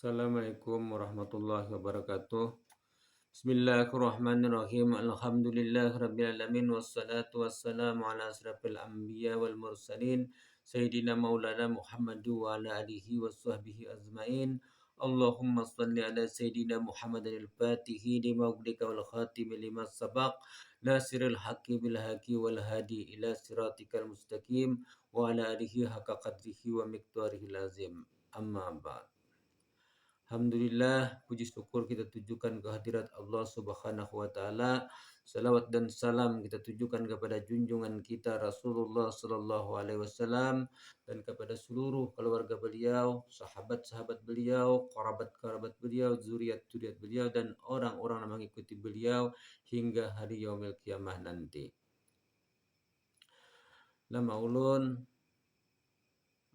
Assalamualaikum warahmatullahi wabarakatuh. Bismillahirrahmanirrahim. Alhamdulillahirabbil alamin wassalatu wassalamu ala asrafil anbiya wal mursalin sayyidina maulana Muhammad wa ala alihi washabbihi ajmain. Allahumma shalli ala sayyidina Muhammadin al-fatihi lima ughliqa wal khatimi lima sabaq nasiril haqqi bil haqqi wal hadi ila siratikal mustaqim wa ala alihi haqqa qadrihi wa miqdarihi lazim. Amma ba'd. Alhamdulillah, puji syukur kita tujukan kehadirat Allah Subhanahu wa taala. Salawat dan salam kita tujukan kepada junjungan kita Rasulullah sallallahu alaihi wasallam dan kepada seluruh keluarga beliau, sahabat-sahabat beliau, kerabat-kerabat beliau, zuriat-zuriat beliau dan orang-orang yang mengikuti beliau hingga hari yaumil kiamah nanti. Nama ulun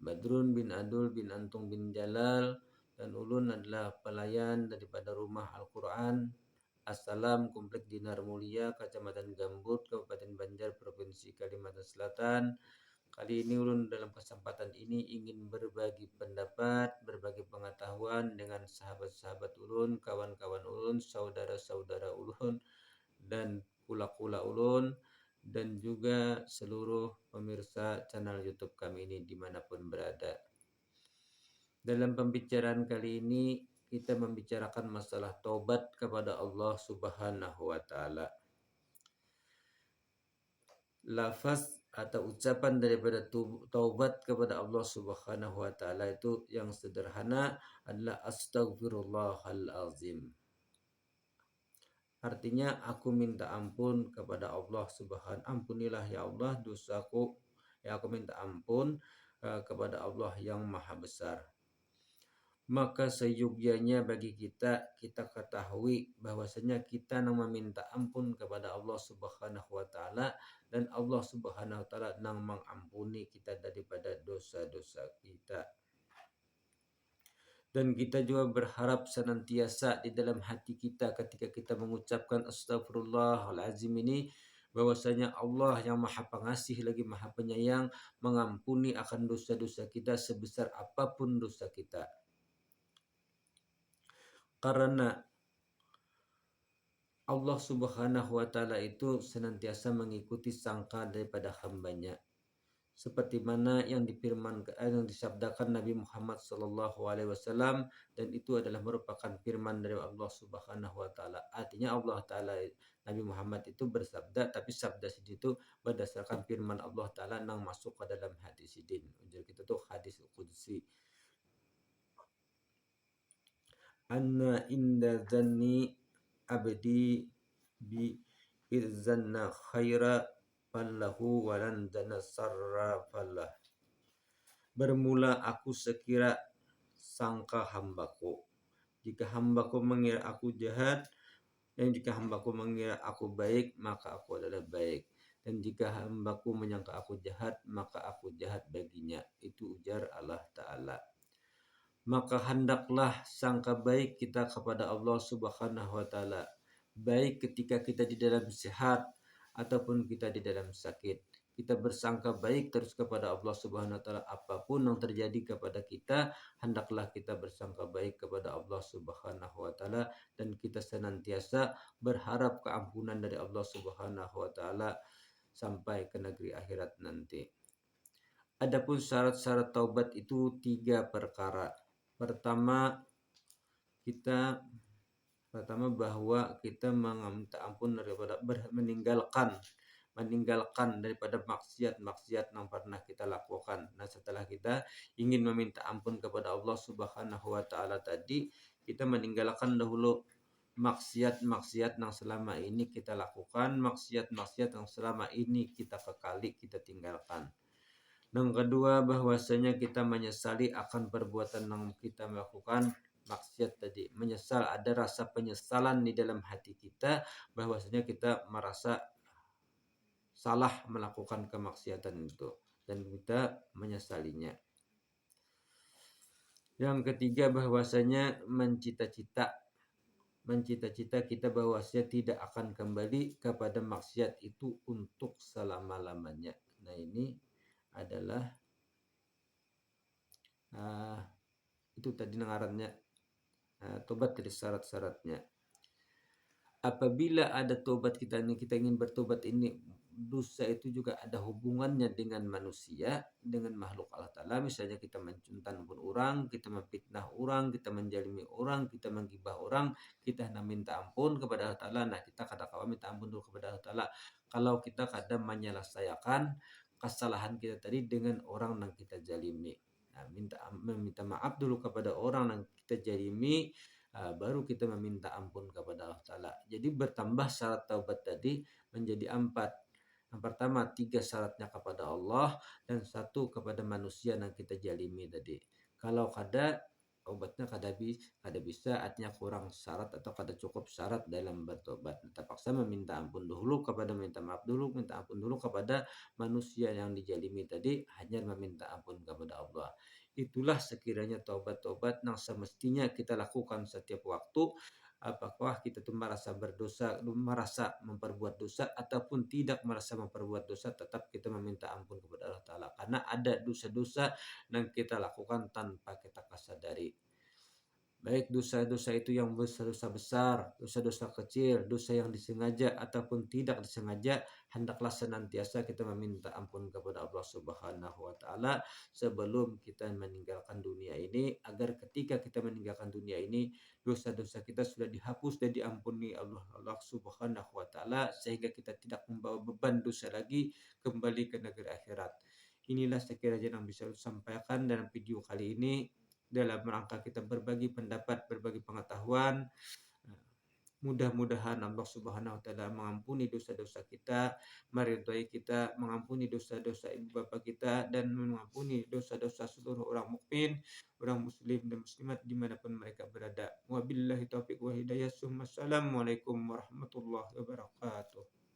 Badrun bin Adul bin Antung bin Jalal, dan ulun adalah pelayan daripada Rumah Al-Quran Assalam Komplek Dinar Mulia, Kecamatan Gambut, Kabupaten Banjar, Provinsi Kalimantan Selatan. Kali ini ulun dalam kesempatan ini ingin berbagi pendapat, berbagi pengetahuan dengan sahabat-sahabat ulun, kawan-kawan ulun, saudara-saudara ulun, dan kula-kula ulun, dan juga seluruh pemirsa channel YouTube kami ini dimanapun berada. Dalam pembicaraan kali ini kita membicarakan masalah taubat kepada Allah Subhanahu wa taala. Lafaz atau ucapan daripada taubat kepada Allah Subhanahu wa taala itu yang sederhana adalah astaghfirullahal azim. Artinya aku minta ampun kepada Allah ampunilah ya Allah dosaku, ya aku minta ampun kepada Allah yang maha besar. Maka seyogyanya bagi kita ketahui bahwasanya kita nang meminta ampun kepada Allah Subhanahu wa taala, dan Allah Subhanahu wa taala nang mengampuni kita daripada dosa-dosa kita. Dan kita juga berharap senantiasa di dalam hati kita ketika kita mengucapkan astagfirullahalazim ini, bahwasanya Allah yang maha pengasih lagi maha penyayang mengampuni akan dosa-dosa kita sebesar apapun dosa kita. Karena Allah Subhanahu wa taala itu senantiasa mengikuti sangka daripada hambanya. Seperti mana yang yang disabdakan Nabi Muhammad sallallahu alaihi wasallam, dan itu adalah merupakan firman dari Allah Subhanahu wa taala. Artinya Allah taala, Nabi Muhammad itu bersabda, tapi sabda itu berdasarkan firman Allah taala yang masuk ke dalam hadis sidin. Ujar kita tuh hadis qudsi. Anna inda zanni abdi bi izzanna khaira fallahu walan dana sarra fallah. Bermula aku sekira sangka hambaku. Jika hambaku mengira aku jahat, dan jika hambaku mengira aku baik, maka aku adalah baik. Dan jika hambaku menyangka aku jahat, maka aku jahat baginya. Itu ujar Allah Ta'ala. Maka hendaklah sangka baik kita kepada Allah Subhanahu wa taala, baik ketika kita di dalam sehat ataupun kita di dalam sakit. Kita bersangka baik terus kepada Allah Subhanahu wa taala, apapun yang terjadi kepada kita, hendaklah kita bersangka baik kepada Allah Subhanahu wa taala, dan kita senantiasa berharap keampunan dari Allah Subhanahu wa taala sampai ke negeri akhirat nanti. Adapun syarat-syarat taubat itu 3 perkara. Pertama bahwa kita meminta ampun daripada meninggalkan daripada maksiat-maksiat yang pernah kita lakukan. Nah, setelah kita ingin meminta ampun kepada Allah Subhanahu wa taala tadi, kita meninggalkan dahulu maksiat-maksiat yang selama ini kita lakukan, maksiat-maksiat yang selama ini kita kekali, kita tinggalkan. Yang kedua, bahwasanya kita menyesali akan perbuatan yang kita melakukan maksiat tadi. Menyesal, ada rasa penyesalan di dalam hati kita bahwasanya kita merasa salah melakukan kemaksiatan itu dan kita menyesalinya. Yang ketiga, bahwasanya mencita-cita kita bahwasanya tidak akan kembali kepada maksiat itu untuk selama-lamanya. Nah, ini adalah itu tadi ngarannya Tobat dari syarat-syaratnya. Apabila ada tobat kita ini, kita ingin bertobat ini, dosa itu juga ada hubungannya dengan manusia, dengan makhluk Allah Ta'ala. Misalnya kita mencuntan pun orang, kita memfitnah orang, kita menjalimi orang, kita menggibah orang, kita hendak minta ampun kepada Allah Ta'ala. Nah, kita kata-kata minta ampun dulu kepada Allah Ta'ala. Kalau kita kadang menyelesaikan kesalahan kita tadi dengan orang yang kita jalimi. Nah, meminta maaf dulu kepada orang yang kita jalimi, baru kita meminta ampun kepada Allah Ta'ala. Jadi bertambah syarat taubat tadi menjadi 4. Yang pertama 3 syaratnya kepada Allah dan 1 kepada manusia yang kita jalimi tadi. Kalau kada obatnya kada bisa, artinya kurang syarat atau kada cukup syarat dalam bertobat. Terpaksa meminta ampun dulu kepada minta maaf dulu, minta ampun dulu kepada manusia yang dijalimi tadi, hanya meminta ampun kepada Allah. Itulah sekiranya taubat-taubat yang semestinya kita lakukan setiap waktu. Apakah kita tuh merasa berdosa, merasa memperbuat dosa ataupun tidak merasa memperbuat dosa, tetap kita meminta ampun kepada Allah Ta'ala. Karena ada dosa-dosa yang kita lakukan tanpa kita sadari. Baik dosa-dosa itu yang dosa-dosa besar, dosa-dosa kecil, dosa yang disengaja ataupun tidak disengaja, hendaklah senantiasa kita meminta ampun kepada Allah Subhanahu wa taala sebelum kita meninggalkan dunia ini, agar ketika kita meninggalkan dunia ini dosa-dosa kita sudah dihapus dan diampuni Allah Subhanahu wa taala, sehingga kita tidak membawa beban dosa lagi kembali ke negeri akhirat. Inilah sekiranya yang bisa saya sampaikan dalam video kali ini, dalam rangka kita berbagi pendapat, berbagi pengetahuan. Mudah-mudahan Allah Subhanahu wa taala mengampuni dosa-dosa kita, meridhai kita, mengampuni dosa-dosa ibu bapa kita, dan mengampuni dosa-dosa seluruh orang mukmin, orang muslim dan muslimat dimanapun mereka berada. Wabillahi taufiq wa hidayah. Assalamualaikum warahmatullahi wabarakatuh.